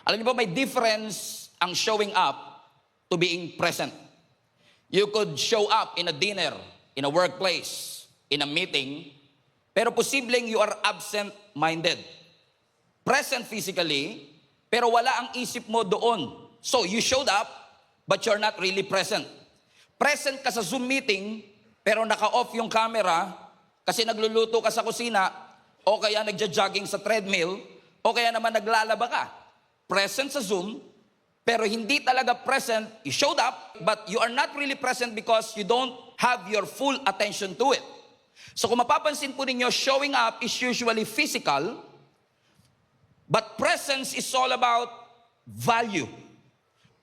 Alam niyo po, may difference ang showing up to being present. You could show up in a dinner, in a workplace, in a meeting, pero posibleng you are absent-minded. Present physically, pero wala ang isip mo doon. So you showed up, but you're not really present. Present ka sa Zoom meeting, pero naka-off yung camera kasi nagluluto ka sa kusina, o kaya nagja-jogging sa treadmill, o kaya naman naglalaba ka. Present sa Zoom, pero hindi talaga present. You showed up, but you are not really present because you don't have your full attention to it. So kung mapapansin po ninyo, showing up is usually physical, but presence is all about value.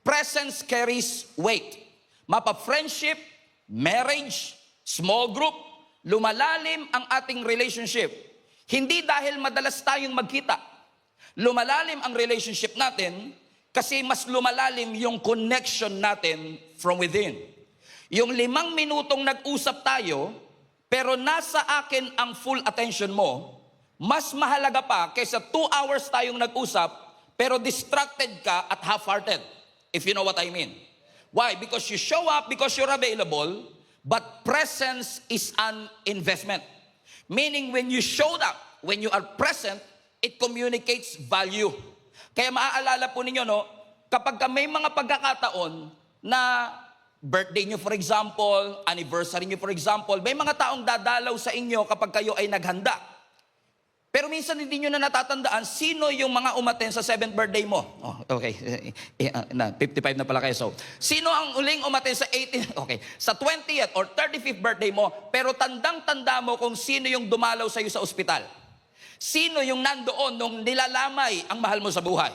Presence carries weight. Mapa-friendship, marriage, small group, lumalalim ang ating relationship. Hindi dahil madalas tayong magkita. Lumalalim ang relationship natin kasi mas lumalalim yung connection natin from within. Yung 5 minutong nag-usap tayo, pero nasa akin ang full attention mo, mas mahalaga pa kaysa 2 hours tayong nag-usap, pero distracted ka at half-hearted, if you know what I mean. Why? Because you show up, because you're available, but presence is an investment. Meaning when you showed up, when you are present, it communicates value. Kaya maaalala po ninyo, no, kapag may mga pagkakataon na birthday nyo for example, anniversary nyo for example, may mga taong dadalaw sa inyo kapag kayo ay naghanda. Pero minsan hindi nyo na natatandaan sino yung mga umaten sa 7th birthday mo. Oh, okay, 55 na pala kayo. So, sino ang uling umaten sa 18th, okay, sa 20th or 35th birthday mo, pero tandang-tanda mo kung sino yung dumalaw sa iyo sa ospital. Sino yung nandoon nung nilalamay ang mahal mo sa buhay.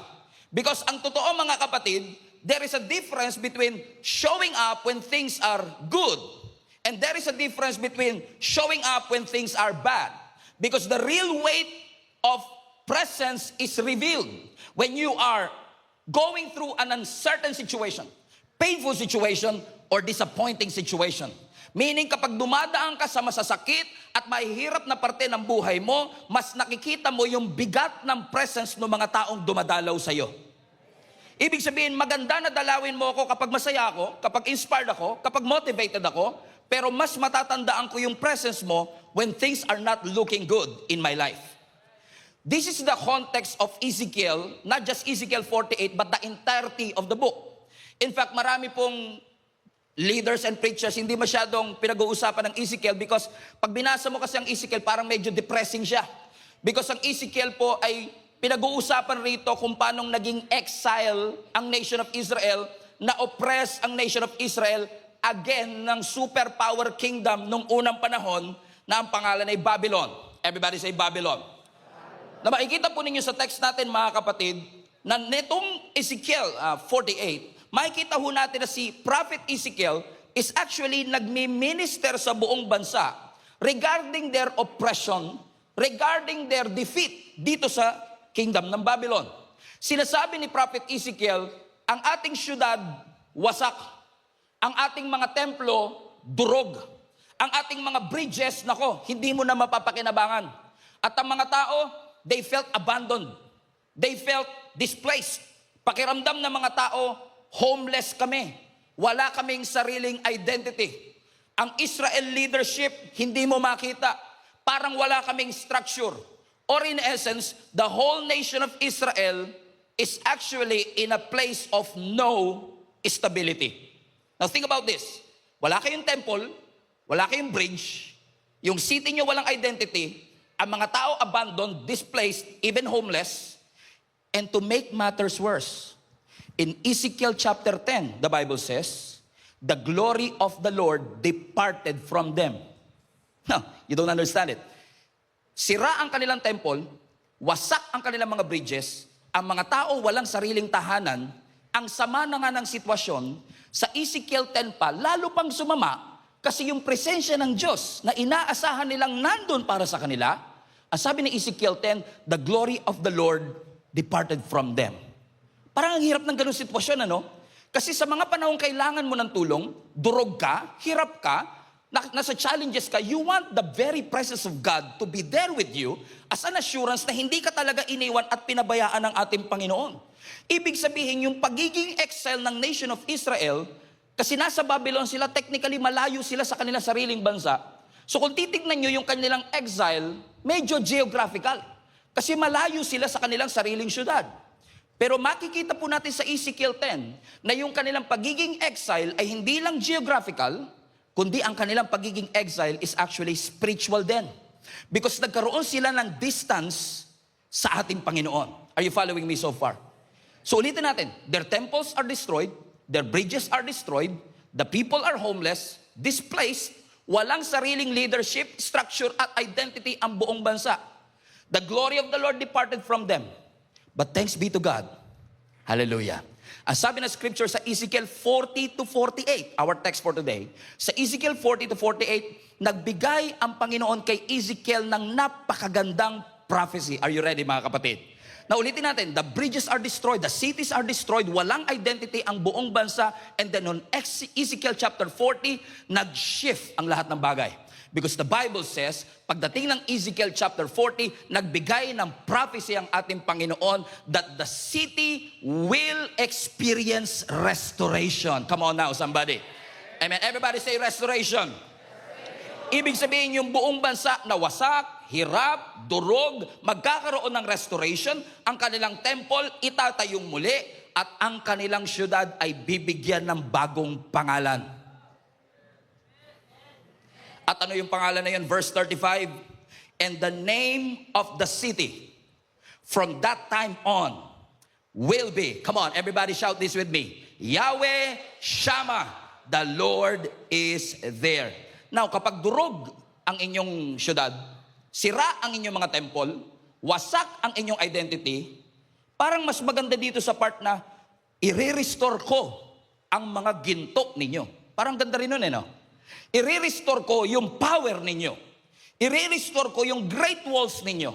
Because ang totoo mga kapatid, there is a difference between showing up when things are good, and there is a difference between showing up when things are bad. Because the real weight of presence is revealed when you are going through an uncertain situation, painful situation, or disappointing situation. Meaning kapag dumadaan ka sa masasakit at mahihirap na parte ng buhay mo, mas nakikita mo yung bigat ng presence ng mga taong dumadalaw sa iyo. Ibig sabihin, maganda na dalawin mo ako kapag masaya ako, kapag inspired ako, kapag motivated ako, pero mas matatandaan ko yung presence mo when things are not looking good in my life. This is the context of Ezekiel, not just Ezekiel 48, but the entirety of the book. In fact, marami pong leaders and preachers hindi masyadong pinag-uusapan ng Ezekiel because pag binasa mo kasi ang Ezekiel, parang medyo depressing siya. Because ang Ezekiel po ay pinag-uusapan rito kung paanong naging exile ang nation of Israel, na oppress ang nation of Israel again ng superpower kingdom nung unang panahon na ang pangalan ay Babylon. Everybody say Babylon. Na makikita po ninyo sa text natin mga kapatid, na netong Ezekiel 48, makikita ho natin na si Prophet Ezekiel is actually nagmi-minister sa buong bansa regarding their oppression, regarding their defeat dito sa kingdom ng Babylon. Sinasabi ni Prophet Ezekiel, ang ating syudad wasak, ang ating mga templo durog, ang ating mga bridges, nako, hindi mo na mapapakinabangan. At ang mga tao, they felt abandoned. They felt displaced. Pakiramdam ng mga tao, homeless kami. Wala kaming sariling identity. Ang Israel leadership, hindi mo makita. Parang wala kaming structure. Or in essence, the whole nation of Israel is actually in a place of no stability. Now think about this. Wala kayong temple, wala kayong bridge, yung city nyo walang identity, ang mga tao abandoned, displaced, even homeless. And to make matters worse, in Ezekiel chapter 10, the Bible says, the glory of the Lord departed from them. No, you don't understand it. Sira ang kanilang temple, wasak ang kanilang mga bridges, ang mga tao walang sariling tahanan, ang sama na nga ng sitwasyon, sa Ezekiel 10 pa, lalo pang sumama, kasi yung presensya ng Diyos na inaasahan nilang nandun para sa kanila, ang sabi ni Ezekiel 10, the glory of the Lord departed from them. Parang ang hirap ng ganung sitwasyon, ano? Kasi sa mga panahong kailangan mo ng tulong, durog ka, hirap ka, nasa challenges ka, you want the very presence of God to be there with you as an assurance na hindi ka talaga iniwan at pinabayaan ng ating Panginoon. Ibig sabihin, yung pagiging exile ng nation of Israel, kasi nasa Babylon sila, technically malayo sila sa kanilang sariling bansa. So kung titignan nyo yung kanilang exile, medyo geographical. Kasi malayo sila sa kanilang sariling syudad. Pero makikita po natin sa Ezekiel 10 na yung kanilang pagiging exile ay hindi lang geographical, kundi ang kanilang pagiging exile is actually spiritual din. Because nagkaroon sila ng distance sa ating Panginoon. Are you following me so far? So ulitin natin, their temples are destroyed, their bridges are destroyed, the people are homeless, displaced, walang sariling leadership, structure at identity ang buong bansa. The glory of the Lord departed from them. But thanks be to God. Hallelujah. Ang sabi ng scripture sa Ezekiel 40 to 48, our text for today, sa Ezekiel 40 to 48, nagbigay ang Panginoon kay Ezekiel ng napakagandang prophecy. Are you ready mga kapatid? Naulitin natin, the bridges are destroyed, the cities are destroyed, walang identity ang buong bansa, and then on Ezekiel chapter 40, nag-shift ang lahat ng bagay. Because the Bible says, pagdating ng Ezekiel chapter 40, nagbigay ng prophecy ang ating Panginoon that the city will experience restoration. Come on now, somebody. Amen. Everybody say restoration. Ibig sabihin yung buong bansa na wasak, hirap, durog, magkakaroon ng restoration, ang kanilang temple itatayong muli, at ang kanilang syudad ay bibigyan ng bagong pangalan. At ano yung pangalan na yun? Verse 35, and the name of the city from that time on will be, come on, everybody shout this with me, Yahweh Shammah, the Lord is there. Now, kapag durog ang inyong syudad, sira ang inyong mga temple, wasak ang inyong identity, parang mas maganda dito sa part na i-restore ko ang mga ginto ninyo. Parang ganda rin nun no? I-restore ko yung power ninyo. I-restore ko yung great walls ninyo.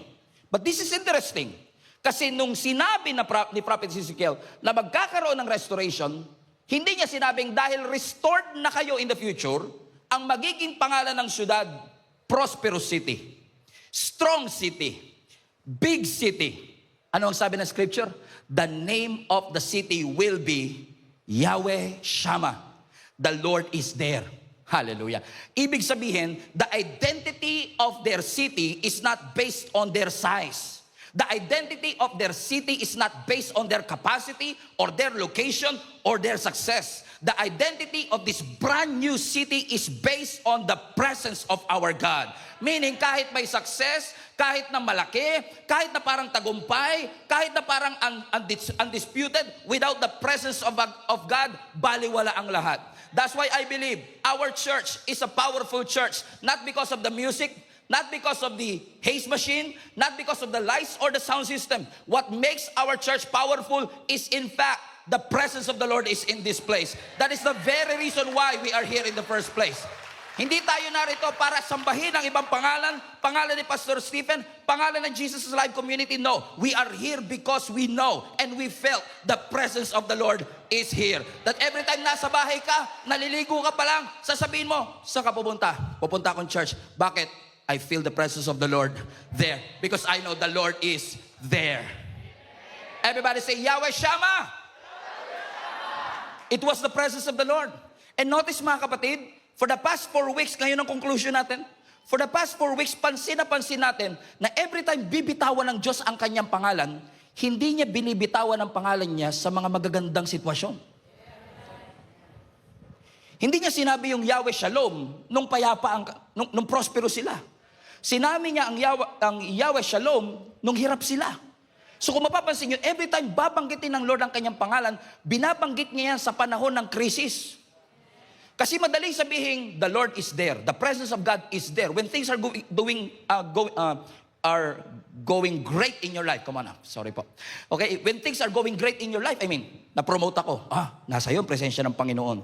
But this is interesting. Kasi nung sinabi ni Prophet Ezekiel na magkakaroon ng restoration, hindi niya sinabing dahil restored na kayo in the future, ang magiging pangalan ng syudad, prosperous city, strong city, big city. Ano ang sabi ng scripture? The name of the city will be Yahweh Shammah. The Lord is there. Hallelujah. Ibig sabihin, the identity of their city is not based on their size. The identity of their city is not based on their capacity or their location or their success. The identity of this brand new city is based on the presence of our God. Meaning kahit may success, kahit na malaki, kahit na parang tagumpay, kahit na parang undisputed, without the presence of God, baliwala ang lahat. That's why I believe our church is a powerful church, not because of the music, not because of the haze machine, not because of the lights or the sound system. What makes our church powerful is in fact the presence of the Lord is in this place. That is the very reason why we are here in the first place. Hindi tayo narito para sambahin ang ibang pangalan, pangalan ni Pastor Stephen, pangalan ng Jesus Live Community. No, we are here because we know and we felt the presence of the Lord is here. That every time nasa bahay ka, naliligo ka pa lang, sasabihin mo, saan ka pupunta? Pupunta akong church. Bakit? I feel the presence of the Lord there because I know the Lord is there. Everybody say, Yahweh Shammah. It was the presence of the Lord. And notice mga kapatid, for the past 4 weeks, ngayon ang conclusion natin, for the past 4 weeks, pansin natin na every time bibitawan ng Diyos ang kanyang pangalan, hindi niya binibitawan ang pangalan niya sa mga magagandang sitwasyon. Hindi niya sinabi yung Yahweh Shalom nung payapa, nung prospero sila. Sinabi niya ang Yahweh Shalom nung hirap sila. So kung mapapansin nyo, every time babanggitin ng Lord ang kanyang pangalan, binabanggit niya yan sa panahon ng krisis. Kasi madaling sabihin, the Lord is there. The presence of God is there. When things are going great in your life. Come on now. Sorry po. Okay, when things are going great in your life, I mean, na-promote ako. Nasa iyo ang presensya ng Panginoon.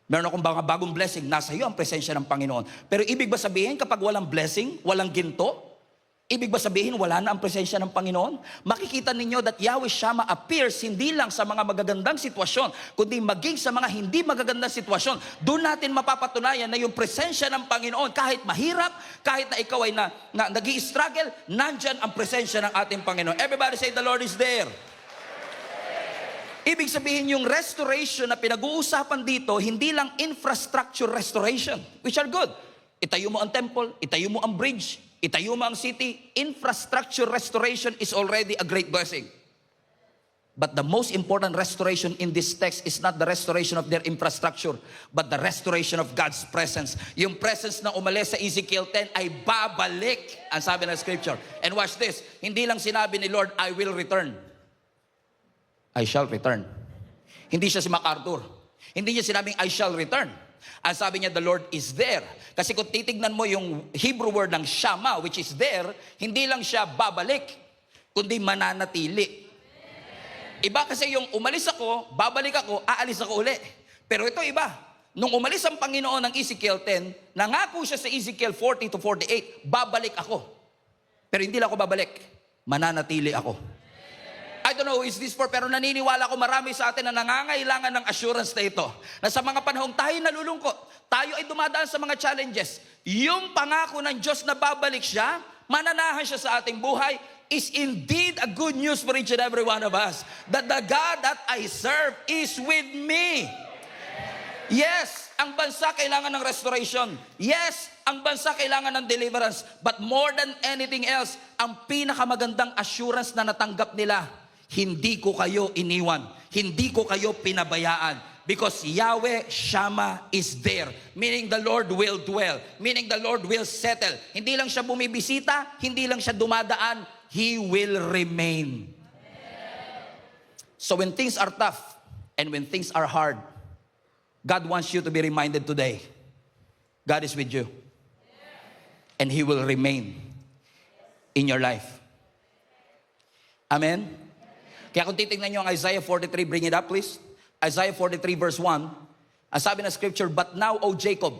Meron akong bagong blessing. Nasa iyo ang presensya ng Panginoon. Pero ibig ba sabihin, kapag walang blessing, walang ginto, Ibig ba sabihin, wala na ang presensya ng Panginoon? Makikita ninyo that Yahweh Shammah appears hindi lang sa mga magagandang sitwasyon, kundi maging sa mga hindi magagandang sitwasyon. Doon natin mapapatunayan na yung presensya ng Panginoon, kahit mahirap, kahit na ikaw ay nag-i-struggle, nandyan ang presensya ng ating Panginoon. Everybody say, the Lord is there. Ibig sabihin, yung restoration na pinag-uusapan dito, hindi lang infrastructure restoration, which are good. Itayo mo ang temple, itayo mo ang bridge, itayo mo ang city. Infrastructure restoration is already a great blessing. But the most important restoration in this text is not the restoration of their infrastructure, but the restoration of God's presence. Yung presence na umalis sa Ezekiel 10 ay babalik, ang sabi ng scripture. And watch this, hindi lang sinabi ni Lord, I will return. I shall return. Hindi siya si MacArthur. Hindi niya sinabing, I shall return. Ang sabi niya, the Lord is there. Kasi kung titignan mo yung Hebrew word ng Shammah, which is there, hindi lang siya babalik, kundi mananatili. Iba kasi yung umalis ako, babalik ako, aalis ako uli. Pero ito iba. Nung umalis ang Panginoon ng Ezekiel 10, nangako siya sa Ezekiel 40 to 48, babalik ako. Pero hindi lang ako babalik, mananatili ako. I don't know who is this for, pero naniniwala ko marami sa atin na nangangailangan ng assurance na ito. Na sa mga panahong tayo nalulungkot, tayo ay dumadaan sa mga challenges. Yung pangako ng Diyos na babalik siya, mananahan siya sa ating buhay, is indeed a good news for each and every one of us. That the God that I serve is with me. Yes, ang bansa kailangan ng restoration. Yes, ang bansa kailangan ng deliverance. But more than anything else, ang pinakamagandang assurance na natanggap nila, hindi ko kayo iniwan. Hindi ko kayo pinabayaan. Because Yahweh Shammah is there. Meaning the Lord will dwell. Meaning the Lord will settle. Hindi lang siya bumibisita, hindi lang siya dumadaan, He will remain. So when things are tough and when things are hard, God wants you to be reminded today, God is with you. And He will remain in your life. Amen? Kaya kung titignan nyo ang Isaiah 43, bring it up please. Isaiah 43 verse 1, ang sabi ng scripture, but now, O Jacob,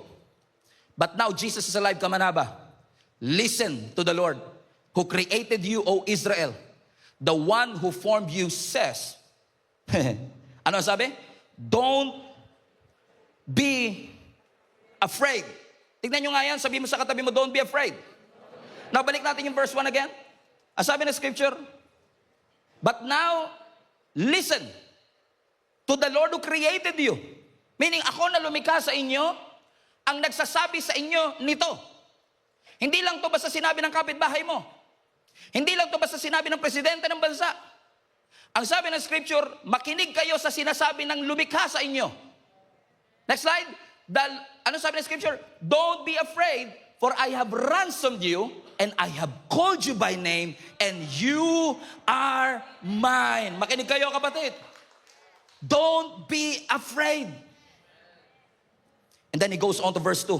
but now Jesus is alive, Kamanaba, listen to the Lord, who created you, O Israel. The one who formed you says, ano sabi? Don't be afraid. Tignan nyo nga yan, sabi mo sa katabi mo, don't be afraid. Now, balik natin yung verse 1 again. Ang sabi ng scripture, but now, listen to the Lord who created you. Meaning, ako na lumikha sa inyo, ang nagsasabi sa inyo nito. Hindi lang to basta sinabi ng kapitbahay mo. Hindi lang to basta sinabi ng presidente ng bansa. Ang sabi ng scripture, makinig kayo sa sinasabi ng lumikha sa inyo. Next slide. Ano sabi ng scripture? Don't be afraid, for I have ransomed you, and I have called you by name, and you are mine. Makinig kayo, kapatid. Don't be afraid. And then he goes on to verse 2.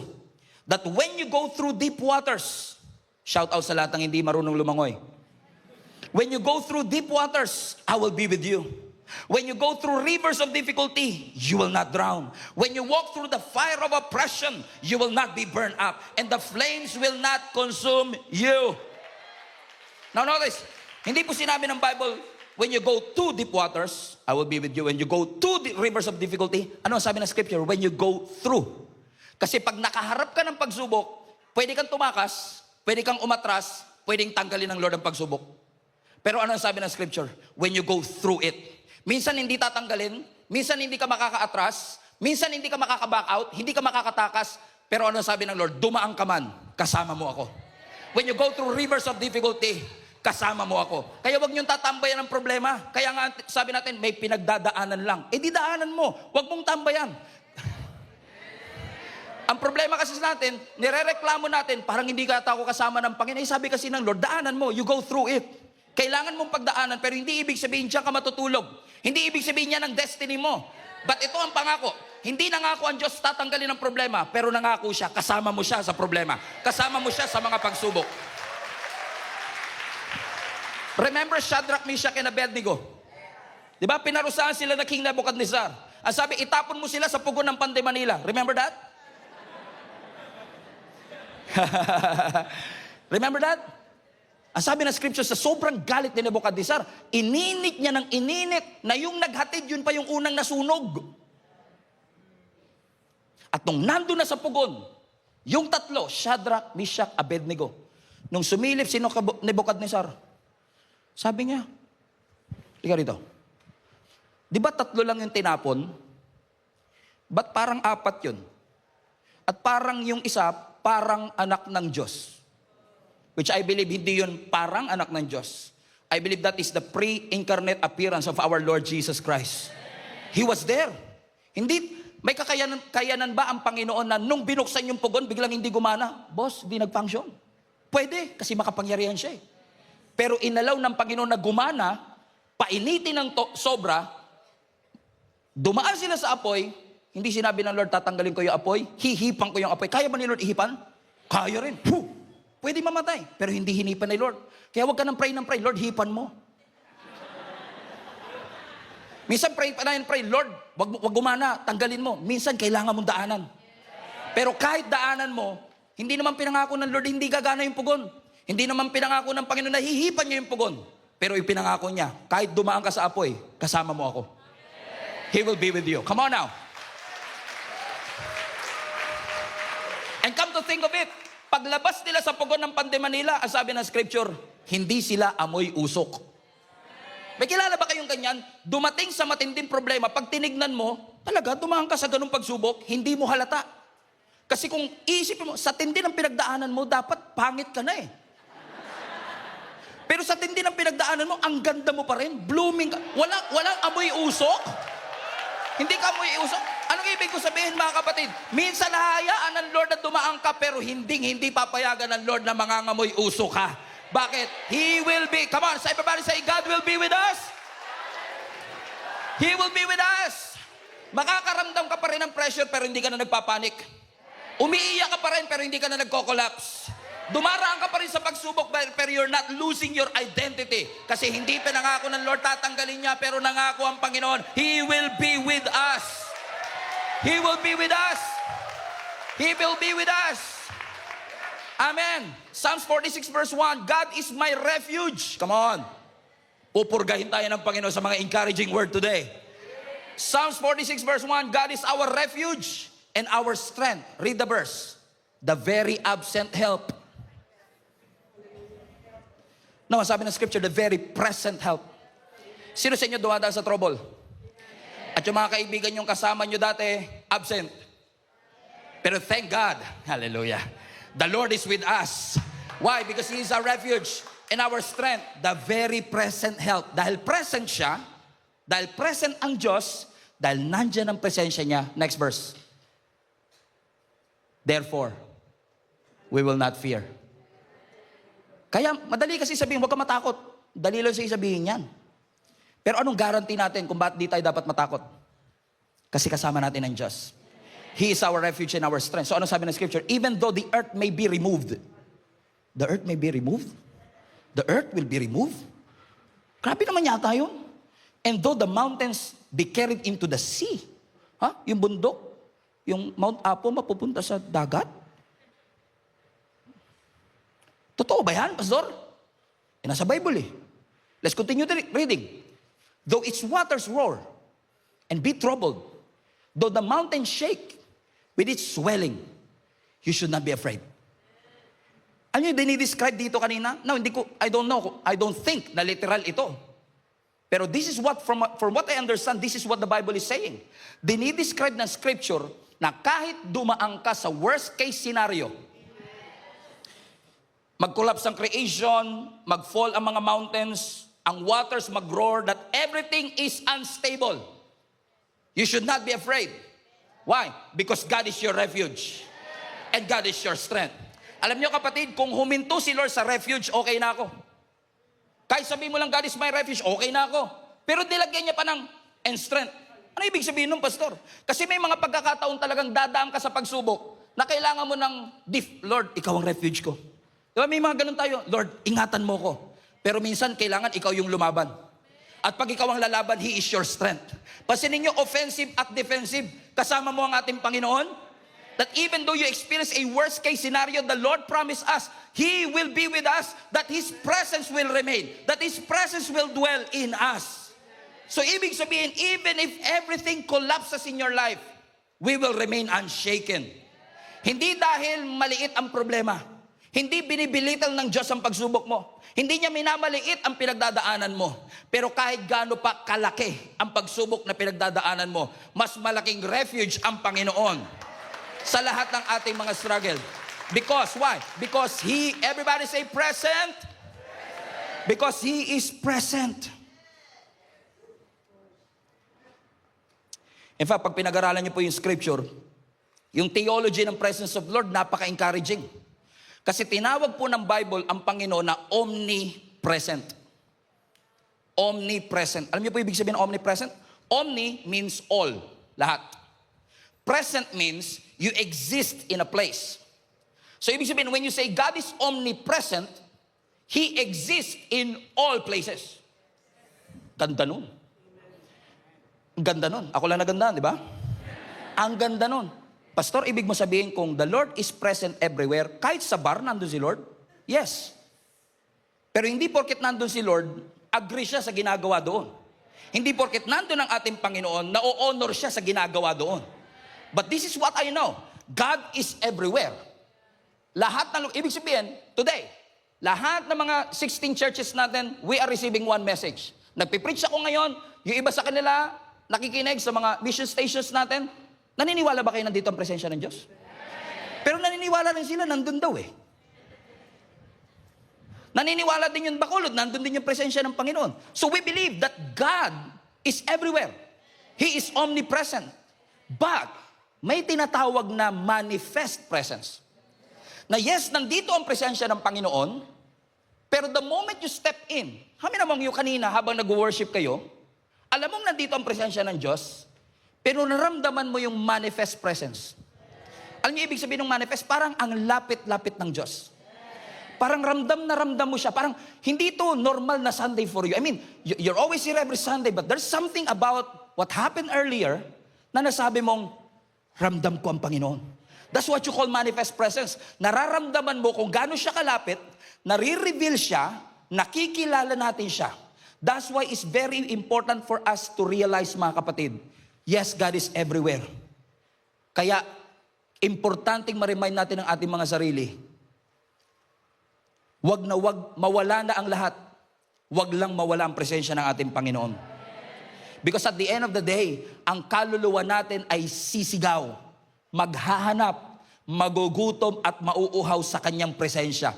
That when you go through deep waters, shout out sa lahat ng hindi marunong lumangoy. When you go through deep waters, I will be with you. When you go through rivers of difficulty, you will not drown. When you walk through the fire of oppression, you will not be burned up, and the flames will not consume you. Now notice, hindi po sinabi ng Bible, when you go to deep waters, I will be with you. When you go to the rivers of difficulty, ano ang sabi ng scripture? When you go through. Kasi pag nakaharap ka ng pagsubok, pwede kang tumakas, pwede kang umatras, pwedeng tanggalin ng Lord ang pagsubok. Pero ano ang sabi ng scripture? When you go through it. Minsan hindi tatanggalin, minsan hindi ka makakaatras, minsan hindi ka makaka-back out, hindi ka makakatakas, pero ano sabi ng Lord? Dumaan ka man, kasama mo ako. When you go through rivers of difficulty, kasama mo ako. Kaya wag niyong tatambayan ng problema. Kaya nga sabi natin, may pinagdadaanan lang. Eh di daanan mo, wag mong tambayan. Ang problema kasi natin, nirereklamo natin, parang hindi ka ako kasama ng Panginoon. Eh, sabi kasi ng Lord, daanan mo, you go through it. Kailangan mong pagdaanan, pero hindi ibig sabihin diyan ka matutulog. Hindi ibig sabihin niya ng destiny mo. But ito ang pangako. Hindi nangako ang Diyos tatanggalin ang problema, pero nangako siya, kasama mo siya sa problema. Kasama mo siya sa mga pagsubok. Remember Shadrach, Meshach, and Abednego? Di ba? Pinarusahan sila na King Nebuchadnezzar. Ang sabi, itapon mo sila sa pugon ng Panday Manila. Remember that? Remember that? Ang sabi ng scripture, sa sobrang galit ni Nebuchadnezzar, ininit niya ng ininit na yung naghatid, yun pa yung unang nasunog. At nung nandun na sa pugon, yung tatlo, Shadrach, Meshach, Abednego, nung sumilip si Nebuchadnezzar, sabi niya, liga rito, di ba tatlo lang yung tinapon? Ba't parang apat yun? At parang yung isa, parang anak ng Diyos. Which I believe hindi yun parang anak ng Diyos. I believe that is the pre-incarnate appearance of our Lord Jesus Christ. He was there. Hindi, may kayanan ba ang Panginoon na nung binuksan yung pugon, biglang hindi gumana? Boss, hindi nag-function. Pwede, kasi makapangyarihan siya eh. Pero inalaw ng Panginoon na gumana, painitin ng sobra, dumaan sila sa apoy, hindi sinabi ng Lord, tatanggalin ko yung apoy, hihipan ko yung apoy. Kaya ba ni Lord ihipan? Kaya rin. Pwede mamatay, pero hindi hinipan ni Lord. Kaya huwag ka ng pray, Lord, hipan mo. Minsan pray, Lord, wag gumana, tanggalin mo. Minsan kailangan mong daanan. Pero kahit daanan mo, hindi naman pinangako ng Lord, hindi gagana yung pugon. Hindi naman pinangako ng Panginoon na hihipan niya yung pugon. Pero ipinangako niya, kahit dumaan ka sa apoy, kasama mo ako. He will be with you. Come on now. And come to think of it, paglabas nila sa pugon ng Pande Manila, ang sabi ng scripture, hindi sila amoy usok. May kilala ba kayong ganyan? Dumating sa matinding problema, pag tinignan mo, talaga dumaan ka sa ganung pagsubok, hindi mo halata. Kasi kung isipin mo, sa tindi ng pinagdaanan mo, dapat pangit ka na eh. Pero sa tindi ng pinagdaanan mo, ang ganda mo pa rin, blooming ka. Walang amoy usok. Hindi ka amoy usok. Anong ibig ko sabihin mga kapatid? Minsan hayaan ng Lord na dumaan ka, pero hindi papayagan ng Lord na mangangamoy usok ka. Bakit? He will be, come on, everybody say, God will be with us. He will be with us. Makakaramdam ka pa rin ng pressure, pero hindi ka na nagpapanik. Umiiyak ka pa rin, pero hindi ka na nagko-collapse. Dumaraan ka pa rin sa pagsubok, pero you're not losing your identity. Kasi hindi pinangako ng Lord, tatanggalin niya, pero nangako ang Panginoon, He will be with us. He will be with us. He will be with us. Amen. Psalms 46 verse 1, God is my refuge. Come on. Pupurgahin tayo ng Panginoon sa mga encouraging word today. Psalms 46 verse 1, God is our refuge and our strength. Read the verse. The very absent help. No, sabi ng scripture, the very present help. Sino sa inyo dumadaan sa trouble? At yung mga kaibigan yung kasama nyo dati, absent. Pero thank God, hallelujah, the Lord is with us. Why? Because He is our refuge and our strength, the very present help. Dahil present siya, dahil present ang Diyos, dahil nandyan ang presensya niya. Next verse. Therefore, we will not fear. Kaya, madali kasi sabihin, huwag ka matakot. Dali lang siya sabihin yan. Pero anong guarantee natin kung bakit di tayo dapat matakot? Kasi kasama natin ang Diyos. He is our refuge and our strength. So ano sabi ng scripture? Even though the earth may be removed. The earth may be removed? The earth will be removed? Grabe naman yata yun. And though the mountains be carried into the sea. Yung bundok, yung Mount Apo mapupunta sa dagat? Totoo ba yan, Pastor? Nasa Bible eh. Let's continue the reading. Though its waters roar and be troubled, though the mountains shake with its swelling, you should not be afraid. Ano yung dinidescribe dito kanina? No, I don't know. I don't think na literal ito. Pero this is what, from what I understand, this is what the Bible is saying. Dinidescribe ng scripture na kahit dumaan ka sa worst case scenario, mag-collapse ang creation, mag-fall ang mga mountains, ang waters mag-roar, that everything is unstable. You should not be afraid. Why? Because God is your refuge. And God is your strength. Alam niyo kapatid, kung huminto si Lord sa refuge, okay na ako. Kahit sabihin mo lang, God is my refuge, okay na ako. Pero nilagyan niya pa ng and strength. Ano ibig sabihin nun, Pastor? Kasi may mga pagkakataon talagang dadaan ka sa pagsubok na kailangan mo ng, Lord, ikaw ang refuge ko. Diba may mga ganun tayo, Lord, ingatan mo ko. Pero minsan, kailangan ikaw yung lumaban. At pag ikaw ang lalaban, He is your strength. Pansinin niyo, offensive at defensive. Kasama mo ang ating Panginoon. That even though you experience a worst case scenario, the Lord promised us, He will be with us, that His presence will remain, that His presence will dwell in us. So ibig sabihin, even if everything collapses in your life, we will remain unshaken. Hindi dahil maliit ang problema. Hindi binibilitan ng Diyos ang pagsubok mo. Hindi niya minamaliit ang pinagdadaanan mo. Pero kahit gaano pa kalaki ang pagsubok na pinagdadaanan mo, mas malaking refuge ang Panginoon sa lahat ng ating mga struggle. Because, why? Because He, everybody say present. Because He is present. In fact, pag pinag-aralan niyo po yung scripture, yung theology ng presence of Lord, napaka-encouraging. Kasi tinawag po ng Bible ang Panginoon na omnipresent. Omnipresent. Alam niyo po ibig sabihin ng omnipresent? Omni means all, lahat. Present means you exist in a place. So ibig sabihin, when you say God is omnipresent, He exists in all places. Ganda nun. Ang ganda nun. Ako lang nagandaan, di ba? Ang ganda nun. Pastor, ibig mo sabihin kung the Lord is present everywhere, kahit sa bar, nandun si Lord? Yes. Pero hindi porket nandun si Lord, agree siya sa ginagawa doon. Hindi porket nandun ang ating Panginoon, na-o-honor siya sa ginagawa doon. But this is what I know. God is everywhere. Lahat ng, ibig sabihin, today, lahat ng mga 16 churches natin, we are receiving one message. Nagpipreach ako ngayon, yung iba sa kanila, nakikinig sa mga mission stations natin, naniniwala ba kayo nandito ang presensya ng Diyos? Pero naniniwala rin sila, nandun daw eh. Naniniwala din yung Bacolod, nandun din yung presensya ng Panginoon. So we believe that God is everywhere. He is omnipresent. But, may tinatawag na manifest presence. Na yes, nandito ang presensya ng Panginoon, pero the moment you step in, kami namang yung kanina habang nag-worship kayo, alam mong nandito ang presensya ng Diyos, pero naramdaman mo yung manifest presence. Alam niyo ibig sabihin ng manifest? Parang ang lapit-lapit ng Diyos. Parang ramdam na ramdam mo siya. Parang hindi to normal na Sunday for you. I mean, you're always here every Sunday, but there's something about what happened earlier na nasabi mong, ramdam ko ang Panginoon. That's what you call manifest presence. Nararamdaman mo kung gaano siya kalapit, nare-reveal siya, nakikilala natin siya. That's why it's very important for us to realize, mga kapatid, yes, God is everywhere. Kaya, importanteng ma-remind natin ang ating mga sarili. Wag na wag, mawala na ang lahat. Wag lang mawala ang presensya ng ating Panginoon. Because at the end of the day, ang kaluluwa natin ay sisigaw, maghahanap, magugutom at mauuhaw sa kanyang presensya.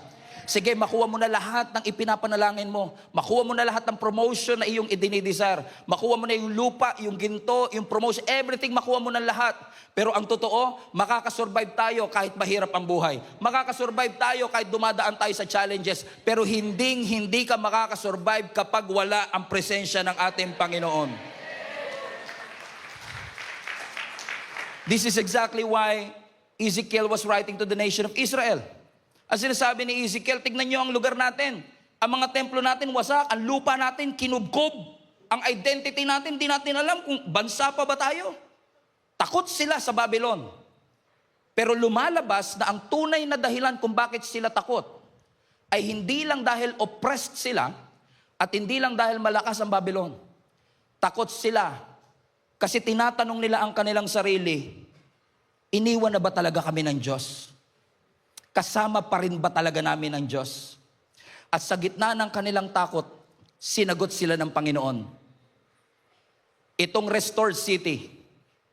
Sige, makuha mo na lahat ng ipinapanalangin mo. Makuha mo na lahat ng promotion na iyong idinidesire. Makuha mo na yung lupa, yung ginto, yung promotion, everything makuha mo na lahat. Pero ang totoo, makakasurvive tayo kahit mahirap ang buhay. Makakasurvive tayo kahit dumadaan tayo sa challenges. Pero hindi ka makakasurvive kapag wala ang presensya ng ating Panginoon. This is exactly why Ezekiel was writing to the nation of Israel. Ang sinasabi ni Ezekiel, tignan nyo ang lugar natin. Ang mga templo natin wasak, ang lupa natin kinubkob. Ang identity natin, di natin alam kung bansa pa ba tayo. Takot sila sa Babylon. Pero lumalabas na ang tunay na dahilan kung bakit sila takot ay hindi lang dahil oppressed sila at hindi lang dahil malakas ang Babylon. Takot sila kasi tinatanong nila ang kanilang sarili, iniwan na ba talaga kami ng Diyos? Kasama pa rin ba talaga namin ang Diyos? At sa gitna ng kanilang takot, sinagot sila ng Panginoon. Itong restored city,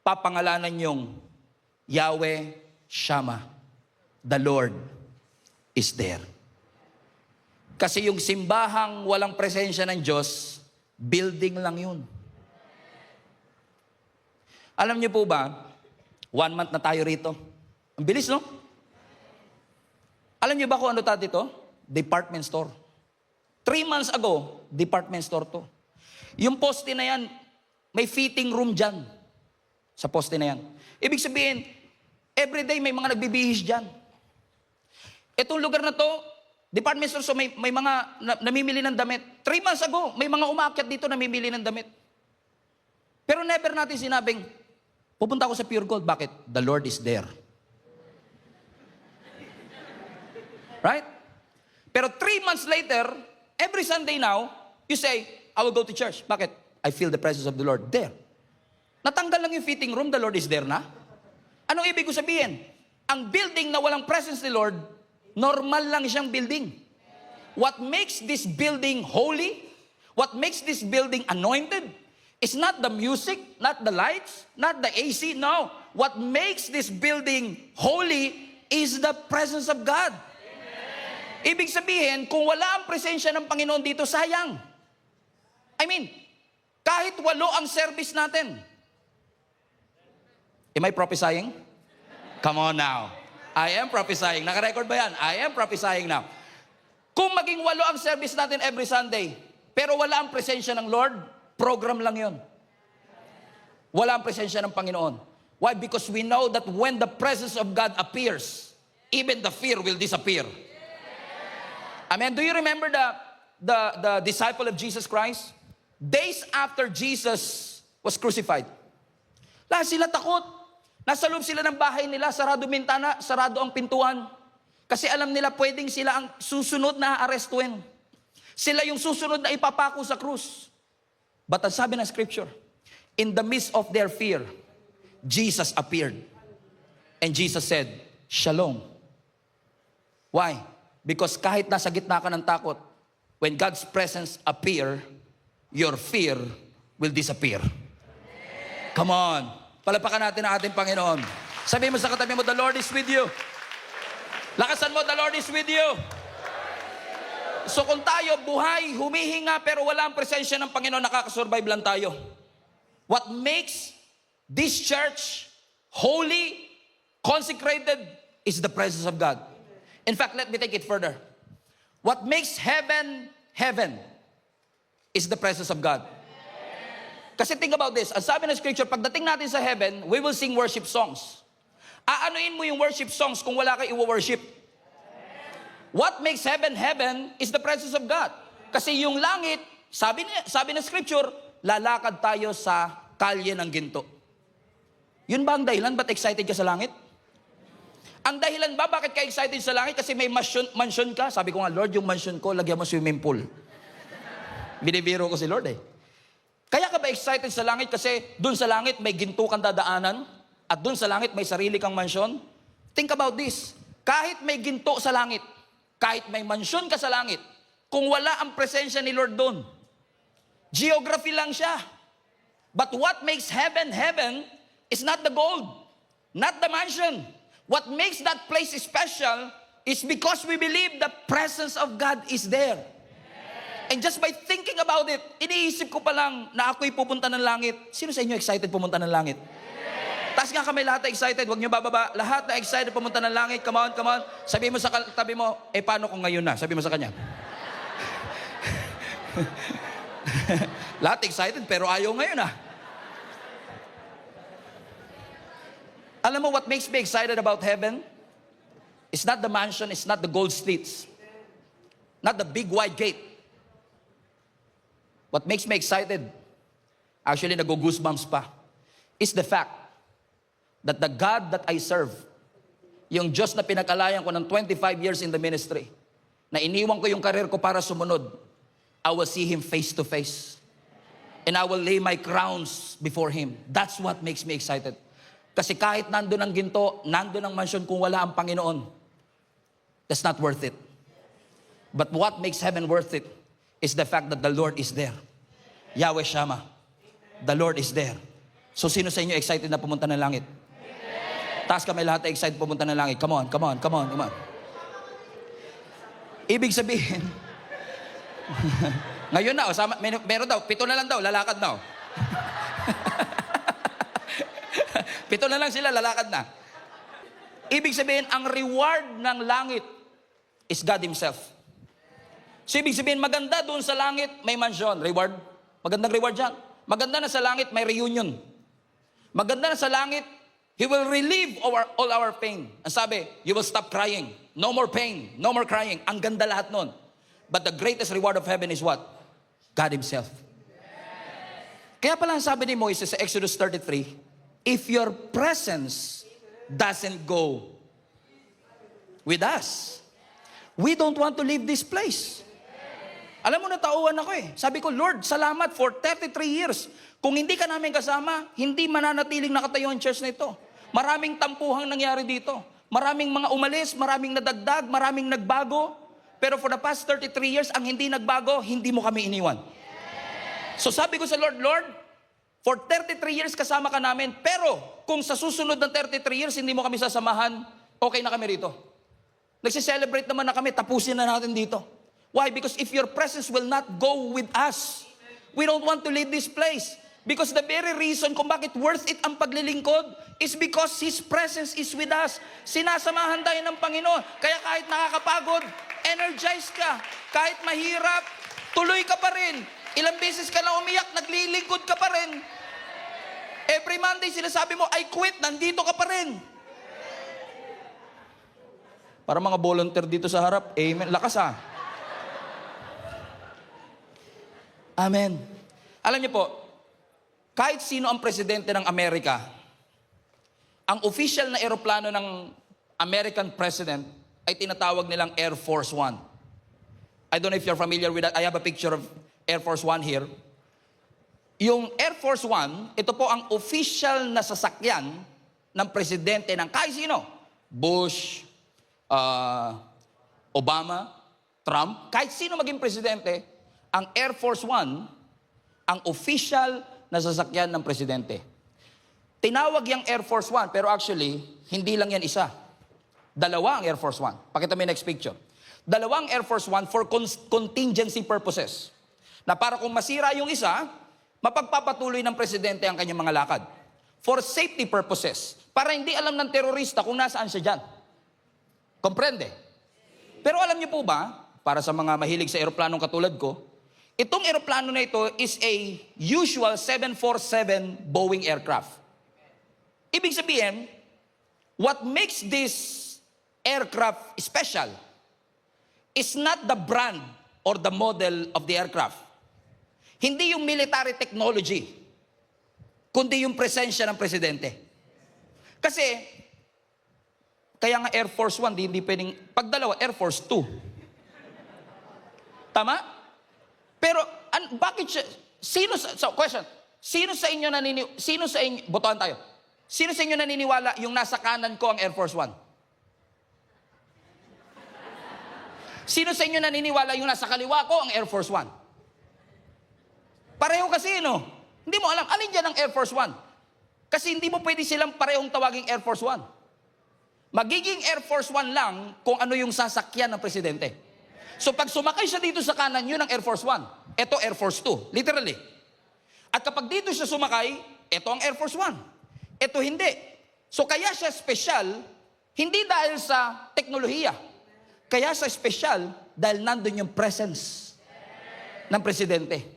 papangalanan yung Yahweh Shammah. The Lord is there. Kasi yung simbahang walang presensya ng Diyos, building lang yun. Alam niyo po ba, 1 month na tayo rito. Ang bilis, no? Alam niyo ba kung ano tayo dito? Department store. 3 months ago, department store to. Yung poste na yan, may fitting room dyan. Sa poste na yan. Ibig sabihin, everyday may mga nagbibihis dyan. Itong lugar na to, department store, so may mga namimili ng damit. 3 months ago, may mga umaakyat dito namimili ng damit. Pero never natin sinabing, pupunta ako sa Pure Gold. Bakit? The Lord is there. Right? Pero 3 months later, every Sunday now, you say, I will go to church. Bakit? I feel the presence of the Lord there. Natanggal lang yung fitting room, the Lord is there na. Anong ibig ko sabihin? Ang building na walang presence ni Lord, normal lang siyang building. What makes this building holy, what makes this building anointed, is not the music, not the lights, not the AC, no. What makes this building holy is the presence of God. Amen. Ibig sabihin, kung wala ang presensya ng Panginoon dito, sayang. I mean, kahit 8 ang service natin. Am I prophesying? Come on now. I am prophesying. Naka-record ba yan? I am prophesying now. Kung maging 8 ang service natin every Sunday, pero wala ang presensya ng Lord, program lang yon. Wala ang presensya ng Panginoon. Why? Because we know that when the presence of God appears, even the fear will disappear. Amen. Do you remember the disciple of Jesus Christ? Days after Jesus was crucified, lahat sila takot. Nasa loob sila ng bahay nila, sarado bintana, sarado ang pintuan. Kasi alam nila pwedeng sila ang susunod na arestuin. Sila yung susunod na ipapako sa krus. But ang sabi ng scripture, in the midst of their fear, Jesus appeared. And Jesus said, Shalom. Why? Because kahit nasa gitna ka ng takot, when God's presence appear, your fear will disappear. Come on. Palapakan natin ang ating Panginoon. Sabihin mo sa katabi mo, the Lord is with you. Lakasan mo, the Lord is with you. So kung tayo buhay, humihinga, pero wala ang presensya ng Panginoon, nakakasurvive lang tayo. What makes this church holy, consecrated, is the presence of God. In fact, let me take it further. What makes heaven, heaven, is the presence of God. Kasi think about this. Ang sabi ng scripture, pagdating natin sa heaven, we will sing worship songs. Aanuin mo yung worship songs kung wala kayo i-worship. What makes heaven, heaven is the presence of God. Kasi yung langit, sabi ng scripture, lalakad tayo sa kalye ng ginto. Yun ba ang dahilan? Ba't excited ka sa langit? Ang dahilan ba bakit ka excited sa langit? Kasi may mansion ka. Sabi ko nga, Lord, yung mansion ko, lagyan mo swimming pool. Binibiro ko si Lord eh. Kaya ka ba excited sa langit? Kasi dun sa langit may ginto kang dadaanan at dun sa langit may sarili kang mansyon? Think about this. Kahit may ginto sa langit, kahit may mansyon ka sa langit, kung wala ang presensya ni Lord dun, geography lang siya. But what makes heaven, heaven is not the gold, not the mansion. What makes that place special is because we believe the presence of God is there. And just by thinking about it, iniisip ko pa lang na ako'y pupunta ng langit. Sino sa inyo excited pumunta ng langit? Taas nga kami lahat na excited. Huwag niyo bababa. Lahat na excited pumunta ng langit. Come on, come on. Sabi mo sa tabi mo, paano kung ngayon na? Sabi mo sa kanya. Lahat excited pero ayaw ngayon ah. Alam mo what makes me excited about heaven? It's not the mansion, it's not the gold streets. Not the big wide gate. What makes me excited, actually nag-goosebumps pa, is the fact that the God that I serve, yung Diyos na pinag-alayan ko ng 25 years in the ministry, na iniwan ko yung karir ko para sumunod, I will see Him face to face. And I will lay my crowns before Him. That's what makes me excited. Kasi kahit nandun ang ginto, nandun ang mansyon, kung wala ang Panginoon, that's not worth it. But what makes heaven worth it is the fact that the Lord is there. Yahweh Shammah. The Lord is there. So sino sa inyo excited na pumunta ng langit? Taas kami lahat na excited pumunta ng langit. Come on, come on, come on, come on. Ibig sabihin, ngayon na, meron daw, 7 na lang daw, lalakad na. 7 na lang sila, lalakad na. Ibig sabihin, ang reward ng langit is God Himself. So ibig sabihin, maganda doon sa langit, may mansion, reward. Magandang reward dyan. Maganda na sa langit, may reunion. Maganda na sa langit, He will relieve all our pain. Ang sabi, you will stop crying. No more pain, no more crying. Ang ganda lahat nun. But the greatest reward of heaven is what? God Himself. Kaya pala ang sabi ni Moises sa Exodus 33, if your presence doesn't go with us, We don't want to leave this place. Alam mo, natauhan ako eh. Sabi ko, Lord, salamat for 33 years. Kung hindi ka namin kasama, hindi mananatiling nakatayo ang church na ito. Maraming tampuhang nangyari dito. Maraming mga umalis, maraming nadagdag, maraming nagbago. Pero for the past 33 years, ang hindi nagbago, hindi mo kami iniwan. So sabi ko sa Lord, Lord, for 33 years kasama ka namin, pero kung sa susunod ng 33 years, hindi mo kami sasamahan, okay na kami rito. Nagsiselebrate naman na kami, tapusin na natin dito. Why? Because if your presence will not go with us, we don't want to leave this place. Because the very reason kung bakit worth it ang paglilingkod is because His presence is with us. Sinasamahan tayo ng Panginoon. Kaya kahit nakakapagod, energize ka. Kahit mahirap, tuloy ka pa rin. Ilang beses ka na umiyak, naglilingkod ka pa rin. Every Monday sinasabi mo, I quit, nandito ka pa rin. Para mga volunteer dito sa harap, amen. Lakas ah. Amen. Alam niyo po, kahit sino ang presidente ng Amerika, ang official na eroplano ng American president ay tinatawag nilang Air Force One. I don't know if you're familiar with that. I have a picture of Air Force One here. Yung Air Force One, ito po ang official na sasakyan ng presidente ng kahit sino. Bush, Obama, Trump, kahit sino maging presidente, ang Air Force One, ang official na sasakyan ng presidente. Tinawag yung Air Force One, pero actually, hindi lang yan isa. Dalawa ang Air Force One. Pakita mo yung next picture. Dalawang Air Force One for contingency purposes. Na para kung masira yung isa, mapagpapatuloy ng presidente ang kanyang mga lakad. For safety purposes. Para hindi alam ng terorista kung nasaan siya dyan. Comprende? Pero alam niyo po ba, para sa mga mahilig sa eroplanong katulad ko, itong eroplano na ito is a usual 747 Boeing aircraft. Ibig sabihin, what makes this aircraft special is not the brand or the model of the aircraft. Hindi yung military technology, kundi yung presensya ng presidente. Kasi, kaya nga Air Force One, hindi pwedeng, pag dalawa, Air Force 2. Tama? Pero, bakit siya, question, sino sa inyo botohan tayo, sino sa inyo naniniwala yung nasa kanan ko ang Air Force One? Sino sa inyo naniniwala yung nasa kaliwa ko ang Air Force One? Pareho kasi, no? Hindi mo alam, alin dyan ang Air Force One? Kasi hindi mo pwede silang parehong tawaging Air Force One. Magiging Air Force One lang kung ano yung sasakyan ng presidente. So pag sumakay siya dito sa kanan, yun ang Air Force One. Ito Air Force 2, literally. At kapag dito siya sumakay, ito ang Air Force One. Ito hindi. So kaya siya special, hindi dahil sa teknolohiya. Kaya siya special dahil nandun yung presence ng presidente.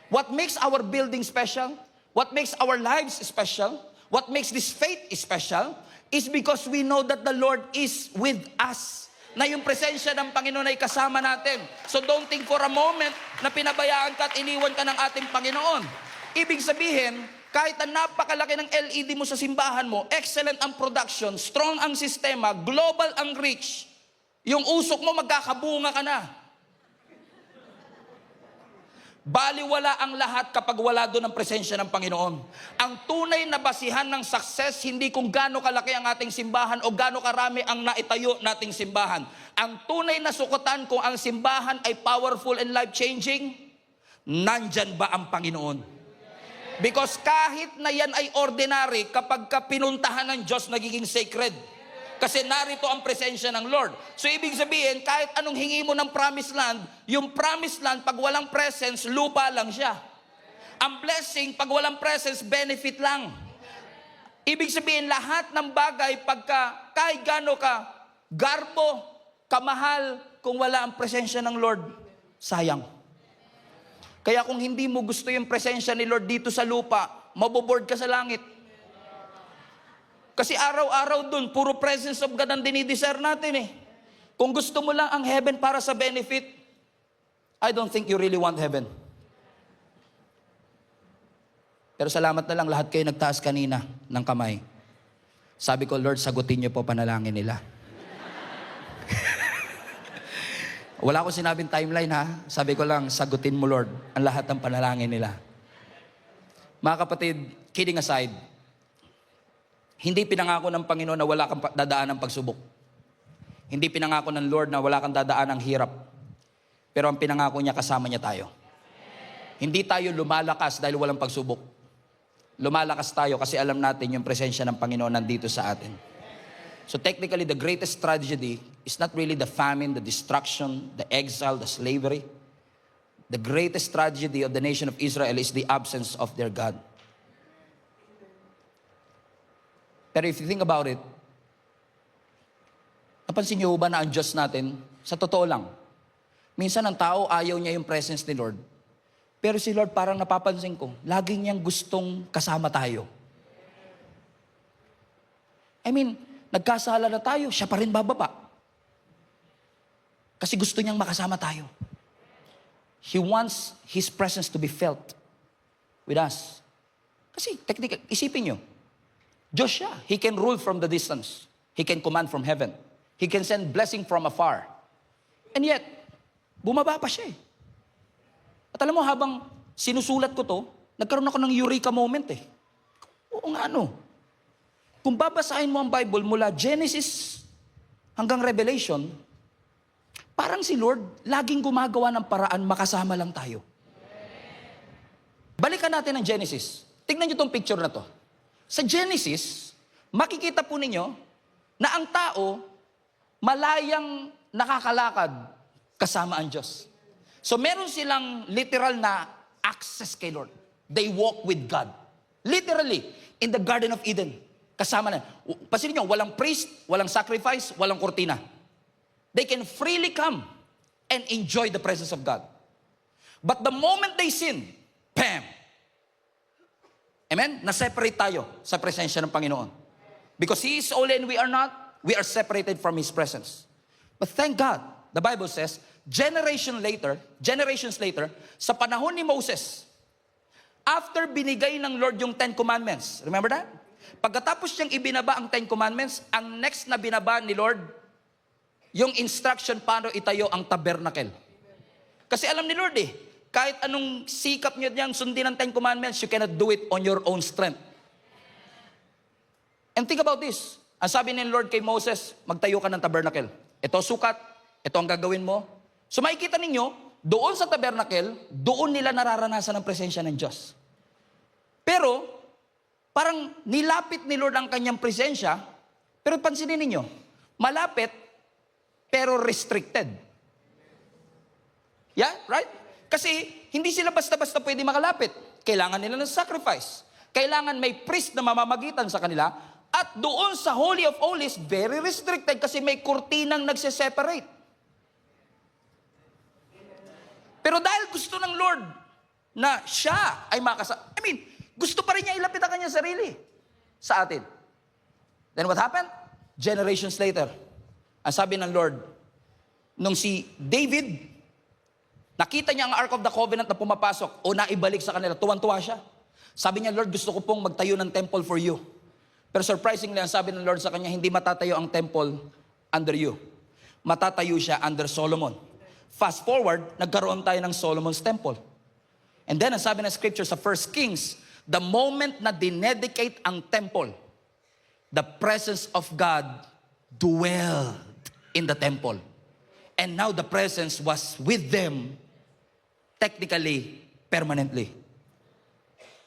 What makes our building special, what makes our lives special, what makes this faith special, is because we know that the Lord is with us. Na yung presensya ng Panginoon ay kasama natin. So don't think for a moment na pinabayaan ka at iniwan ka ng ating Panginoon. Ibig sabihin, kahit ang napakalaki ng LED mo sa simbahan mo, excellent ang production, strong ang sistema, global ang reach, yung usok mo magkakabunga ka na. Baliwala ang lahat kapag wala doon ang presensya ng Panginoon. Ang tunay na basihan ng success, hindi kung gaano kalaki ang ating simbahan o gaano karami ang naitayo nating simbahan. Ang tunay na sukutan kung ang simbahan ay powerful and life-changing, nandyan ba ang Panginoon? Because kahit na yan ay ordinary, kapag ka pinuntahan ng Diyos, nagiging sacred. Kasi narito ang presensya ng Lord. So ibig sabihin, kahit anong hingi mo ng promised land, yung promised land, pag walang presence, lupa lang siya. Ang blessing, pag walang presence, benefit lang. Ibig sabihin, lahat ng bagay, pagka kahit gaano ka, garbo, kamahal, kung wala ang presensya ng Lord, sayang. Kaya kung hindi mo gusto yung presensya ni Lord dito sa lupa, maboboard ka sa langit. Kasi araw-araw dun, puro presence of God ang dinidesire natin eh. Kung gusto mo lang ang heaven para sa benefit, I don't think you really want heaven. Pero salamat na lang, lahat kayo nagtaas kanina ng kamay. Sabi ko, Lord, sagutin niyo po panalangin nila. Wala akong sinabing timeline ha. Sabi ko lang, sagutin mo Lord ang lahat ng panalangin nila. Mga kapatid, kidding aside, hindi pinangako ng Panginoon na wala kang dadaan ng pagsubok. Hindi pinangako ng Lord na wala kang dadaan ng hirap. Pero ang pinangako niya, kasama niya tayo. Hindi tayo lumalakas dahil walang pagsubok. Lumalakas tayo kasi alam natin yung presensya ng Panginoon nandito sa atin. So technically, the greatest tragedy is not really the famine, the destruction, the exile, the slavery. The greatest tragedy of the nation of Israel is the absence of their God. Pero if you think about it, napansin niyo ba na ang Diyos natin, sa totoo lang, minsan ang tao ayaw niya yung presence ni Lord. Pero si Lord parang napapansin ko, lagi niyang gustong kasama tayo. I mean, nagkasala na tayo, siya pa rin bababa. Kasi gusto niyang makasama tayo. He wants His presence to be felt with us. Kasi, technically, isipin niyo, Diyos siya. He can rule from the distance. He can command from heaven. He can send blessing from afar. And yet, bumaba pa siya eh. At alam mo, habang sinusulat ko to, nagkaroon ako ng eureka moment eh. Oo nga no. Kung babasahin mo ang Bible mula Genesis hanggang Revelation, parang si Lord laging gumagawa ng paraan makasama lang tayo. Balikan natin ang Genesis. Tignan niyo tong picture na to. Sa Genesis, makikita po ninyo na ang tao malayang nakakalakad kasama ang Diyos. So meron silang literal na access kay Lord. They walk with God. Literally, in the Garden of Eden. Kasama na. Pansinin nyo, walang priest, walang sacrifice, walang kortina. They can freely come and enjoy the presence of God. But the moment they sin, bam! Amen? Na-separate tayo sa presensya ng Panginoon. Because He is holy and we are not, we are separated from His presence. But thank God, the Bible says, generations later, sa panahon ni Moses, after binigay ng Lord yung 10 Commandments, remember that? Pagkatapos niyang ibinaba ang 10 Commandments, ang next na binaba ni Lord, yung instruction paano itayo ang tabernacle. Kasi alam ni Lord eh, kahit anong sikap niyo niyang sundin ang 10 Commandments, you cannot do it on your own strength. And think about this. Ang sabi ni Lord kay Moses, magtayo ka ng tabernacle. Ito sukat, ito ang gagawin mo. So makikita ninyo, doon sa tabernacle, doon nila nararanasan ang presensya ng Diyos. Pero, parang nilapit ni Lord ang kanyang presensya, pero pansinin ninyo, malapit, pero restricted. Yeah, right? Kasi, hindi sila basta-basta pwede makalapit. Kailangan nila ng sacrifice. Kailangan may priest na mamamagitan sa kanila, at doon sa Holy of Holies, very restricted kasi may kurtinang nagse-separate. Pero dahil gusto ng Lord na siya ay gusto pa rin niya ilapit ang kanyang sarili sa atin. Then what happened? Generations later, ang sabi ng Lord, nung si David, nakita niya ang Ark of the Covenant na pumapasok o naibalik sa kanila, tuwan-tuwa siya. Sabi niya, Lord, gusto ko pong magtayo ng temple for you. Pero surprisingly, ang sabi ng Lord sa kanya, hindi matatayo ang temple under you. Matatayo siya under Solomon. Fast forward, nagkaroon tayo ng Solomon's Temple. And then, ang sabi ng scripture sa 1 Kings, the moment na dinedicate ang temple, the presence of God dwelled in the temple. And now the presence was with them, technically, permanently.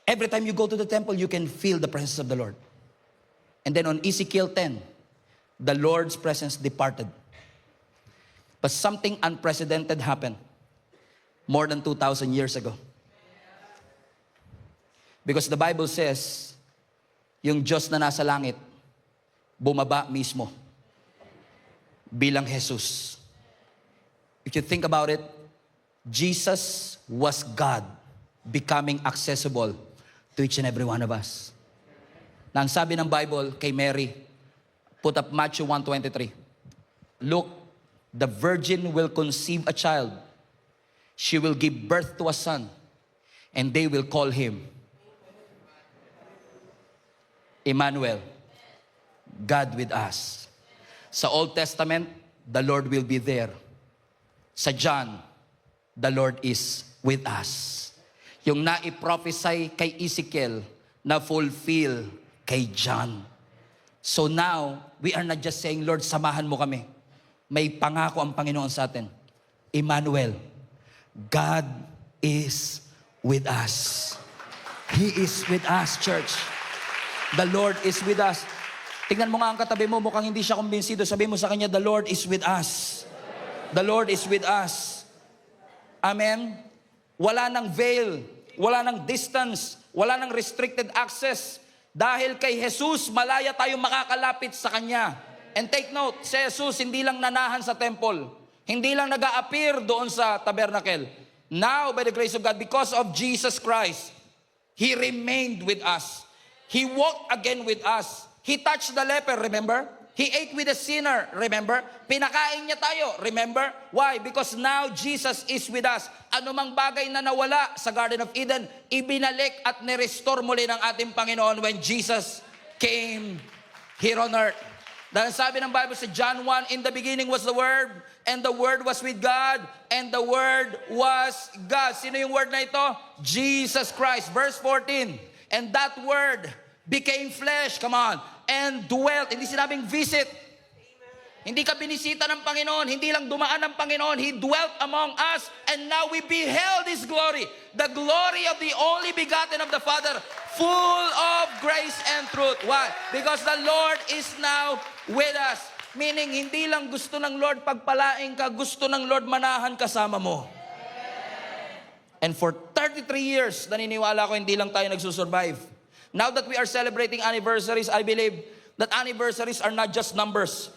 Every time you go to the temple, you can feel the presence of the Lord. And then on Ezekiel 10, the Lord's presence departed. But something unprecedented happened more than 2,000 years ago. Because the Bible says, yung Diyos na nasa langit, bumaba mismo bilang Jesus. If you think about it, Jesus was God becoming accessible to each and every one of us. Na ang sabi ng Bible kay Mary, put up Matthew 1:23. Look, the virgin will conceive a child. She will give birth to a son, and they will call him Emmanuel, God with us. Sa Old Testament, the Lord will be there sa John, the Lord is with us. Yung naiprophesy kay Ezekiel na fulfill kay John. So now, we are not just saying, Lord, samahan mo kami. May pangako ang Panginoon sa atin. Emmanuel, God is with us. He is with us, church. The Lord is with us. Tingnan mo nga ang katabi mo, mukhang hindi siya kumbinsido. Sabi mo sa kanya, the Lord is with us. The Lord is with us. Amen? Wala nang veil, wala nang distance, wala nang restricted access. Dahil kay Jesus, malaya tayong makakalapit sa Kanya. And take note, si Jesus hindi lang nanahan sa temple. Hindi lang nag-a-appear doon sa tabernacle. Now, by the grace of God, because of Jesus Christ, He remained with us. He walked again with us. He touched the leper, remember? He ate with a sinner, remember? Pinakain niya tayo, remember? Why? Because now Jesus is with us. Anumang bagay na nawala sa Garden of Eden, ibinalik at nirestore muli ng ating Panginoon when Jesus came here on earth. Dahil sabi ng Bible sa John 1, in the beginning was the Word, and the Word was with God, and the Word was God. Sino yung Word na ito? Jesus Christ. Verse 14, and that Word became flesh, come on, and dwelt. Hindi sinabing visit. Hindi ka binisita ng Panginoon, hindi lang dumaan ng Panginoon, He dwelt among us, and now we beheld His glory, the glory of the only begotten of the Father, full of grace and truth. Why? Because the Lord is now with us. Meaning, hindi lang gusto ng Lord pagpalaing ka, gusto ng Lord manahan kasama mo. And for 33 years, naniniwala ko, hindi lang tayo nagsusurvive. Now that we are celebrating anniversaries, I believe that anniversaries are not just numbers.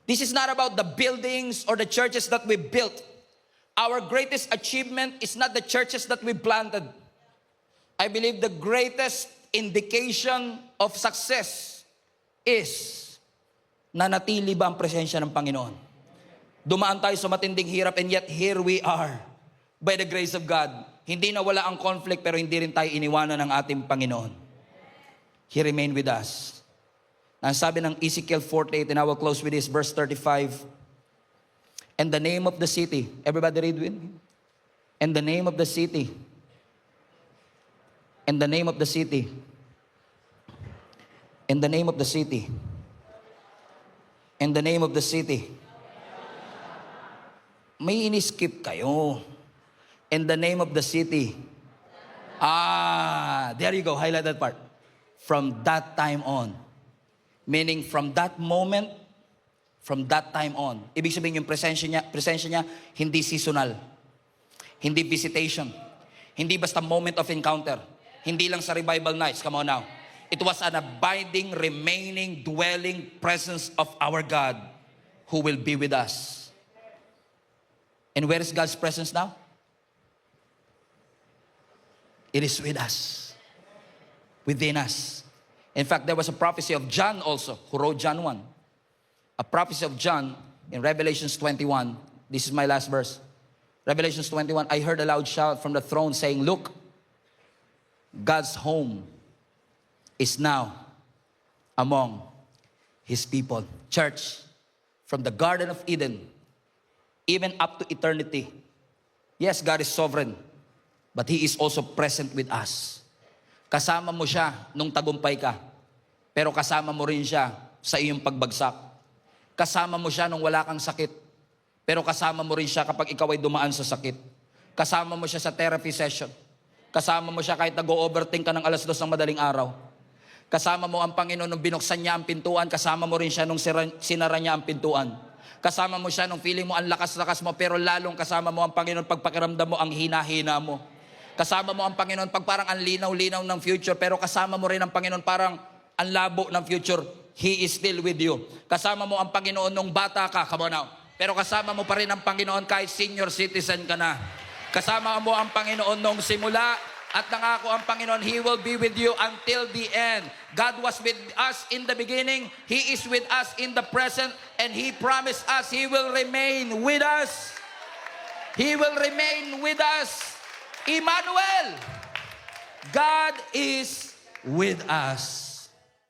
This is not about the buildings or the churches that we built. Our greatest achievement is not the churches that we planted. I believe the greatest indication of success is nanatili ba ang presensya ng Panginoon. Dumaan tayo sa matinding hirap, and yet here we are by the grace of God. Hindi na wala ang conflict, pero hindi rin tayo iniwanan ng ating Panginoon. He remained with us. Ang sabi ng Ezekiel 48, and I will close with this, verse 35. And the name of the city, everybody read with me. And the name of the city. And the name of the city. And the name of the city. And the name of the city. May ini-skip kayo. In the name of the city. There you go, highlight that part. From that time on. Meaning from that moment, from that time on. Ibig sabihin yung presensya niya, hindi seasonal. Hindi visitation. Hindi basta moment of encounter. Hindi lang sa revival nights. Come on now. It was an abiding, remaining, dwelling presence of our God who will be with us. And where is God's presence now? It is with us. Within us. In fact, there was a prophecy of John also, who wrote John 1. A prophecy of John in Revelations 21. This is my last verse. Revelations 21, I heard a loud shout from the throne saying, look, God's home is now among His people. Church, from the Garden of Eden, even up to eternity, yes, God is sovereign, but He is also present with us. Kasama mo siya nung tagumpay ka. Pero kasama mo rin siya sa iyong pagbagsak. Kasama mo siya nung wala kang sakit. Pero kasama mo rin siya kapag ikaw ay dumaan sa sakit. Kasama mo siya sa therapy session. Kasama mo siya kahit nag-overthink ka ng 2:00 ng madaling araw. Kasama mo ang Panginoon nung binuksan niya ang pintuan. Kasama mo rin siya nung sinara niya ang pintuan. Kasama mo siya nung feeling mo ang lakas-lakas mo, pero lalong kasama mo ang Panginoon pag pakiramdam mo ang hina-hina mo. Kasama mo ang Panginoon pag parang ang linaw-linaw ng future, pero kasama mo rin ang Panginoon parang ang labo ng future. He is still with you. Kasama mo ang Panginoon nung bata ka, come on now. Pero kasama mo pa rin ang Panginoon kahit senior citizen ka na. Kasama mo ang Panginoon nung simula, at nangako ang Panginoon, He will be with you until the end. God was with us in the beginning. He is with us in the present, and He promised us He will remain with us. He will remain with us. Emmanuel, God is with us.